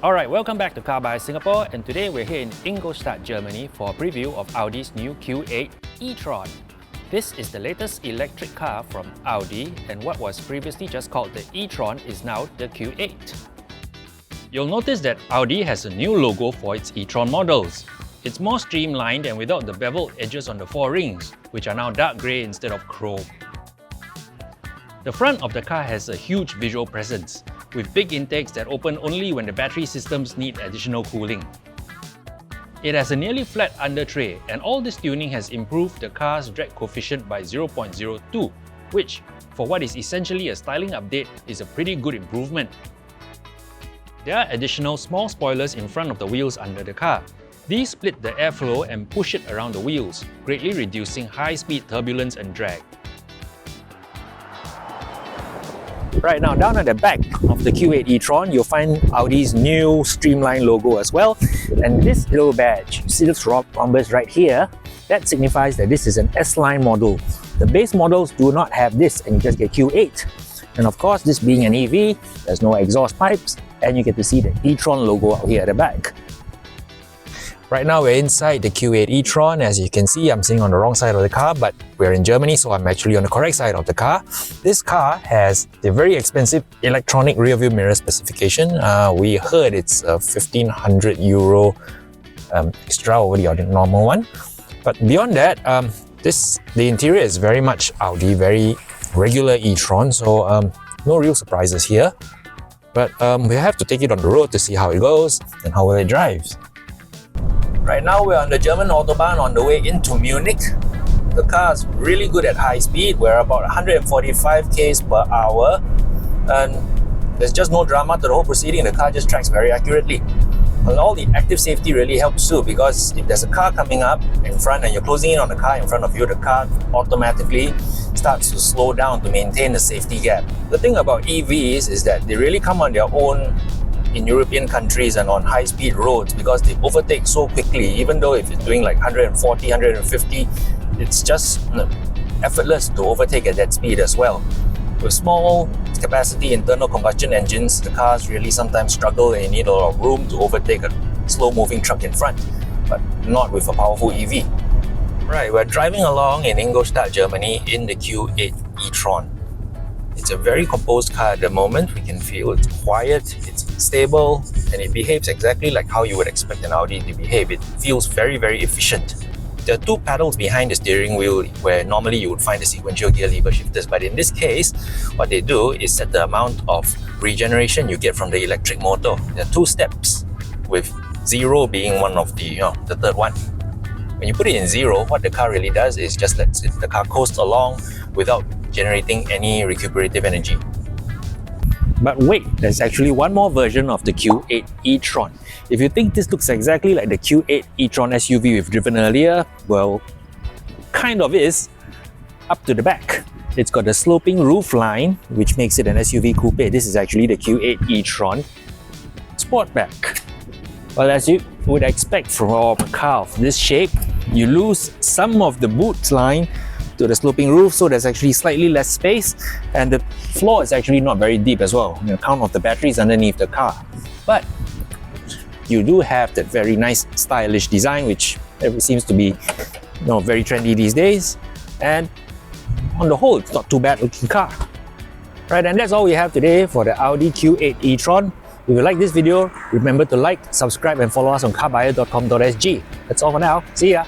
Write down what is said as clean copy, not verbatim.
Alright, welcome back to CarBuyer Singapore, and today we're here in Ingolstadt, Germany for a preview of Audi's new Q8 e-tron. This is the latest electric car from Audi, and what was previously just called the e-tron is now the Q8. You'll notice that Audi has a new logo for its e-tron models. It's more streamlined and without the beveled edges on the four rings, which are now dark grey instead of chrome. The front of the car has a huge visual presence, with big intakes that open only when the battery systems need additional cooling. It has a nearly flat under tray, and all this tuning has improved the car's drag coefficient by 0.02, which, for what is essentially a styling update, is a pretty good improvement. There are additional small spoilers in front of the wheels under the car. These split the airflow and push it around the wheels, greatly reducing high-speed turbulence and drag. Right now, down at the back of the Q8 e-tron, you'll find Audi's new streamlined logo as well. And this little badge, you see this rhombus right here, that signifies that this is an S-line model. The base models do not have this, and you just get Q8. And of course, this being an EV, there's no exhaust pipes, and you get to see the e-tron logo out here at the back. Right now we're inside the Q8 e-tron. As you can see, I'm sitting on the wrong side of the car, but we're in Germany, so I'm actually on the correct side of the car. This car has the very expensive electronic rear view mirror specification. We heard it's a €1,500 extra over the normal one. But beyond that, the interior is very much Audi, very regular e-tron, so no real surprises here. But we have to take it on the road to see how it goes and how well it drives. Right now we're on the German Autobahn on the way into Munich. The car is really good at high speed. We're about 145 km per hour, and there's just no drama to the whole proceeding. The car just tracks very accurately. And all the active safety really helps too, because if there's a car coming up in front and you're closing in on the car in front of you, the car automatically starts to slow down to maintain the safety gap. The thing about EVs is that they really come on their own in European countries and on high-speed roads, because they overtake so quickly. Even though if you're doing like 140, 150, it's just effortless to overtake at that speed as well. With small capacity internal combustion engines, the cars really sometimes struggle and you need a lot of room to overtake a slow-moving truck in front, but not with a powerful EV. Right, we're driving along in Ingolstadt, Germany in the Q8 e-tron. It's a very composed car at the moment. We can feel it's quiet, it's stable, and it behaves exactly like how you would expect an Audi to behave. It feels very, very efficient. There are two paddles behind the steering wheel where normally you would find the sequential gear lever shifters, but in this case, what they do is set the amount of regeneration you get from the electric motor. There are two steps, with 0 being one of the third one. When you put it in 0, what the car really does is just lets the car coast along without generating any recuperative energy. But wait, there's actually one more version of the Q8 e-tron. If you think this looks exactly like the Q8 e-tron SUV we've driven earlier, well, kind of is, up to the back. It's got a sloping roof line, which makes it an SUV coupe. This is actually the Q8 e-tron Sportback. Well, as you would expect from a car of this shape, you lose some of the boot line to the sloping roof, so there's actually slightly less space, and the floor is actually not very deep as well, on account of the batteries underneath the car. But you do have that very nice stylish design, which seems to be very trendy these days, and on the whole, it's not too bad looking car. Right, and that's all we have today for the Audi Q8 e-tron. If you like this video, remember to like, subscribe and follow us on carbuyer.com.sg. That's all for now. See ya!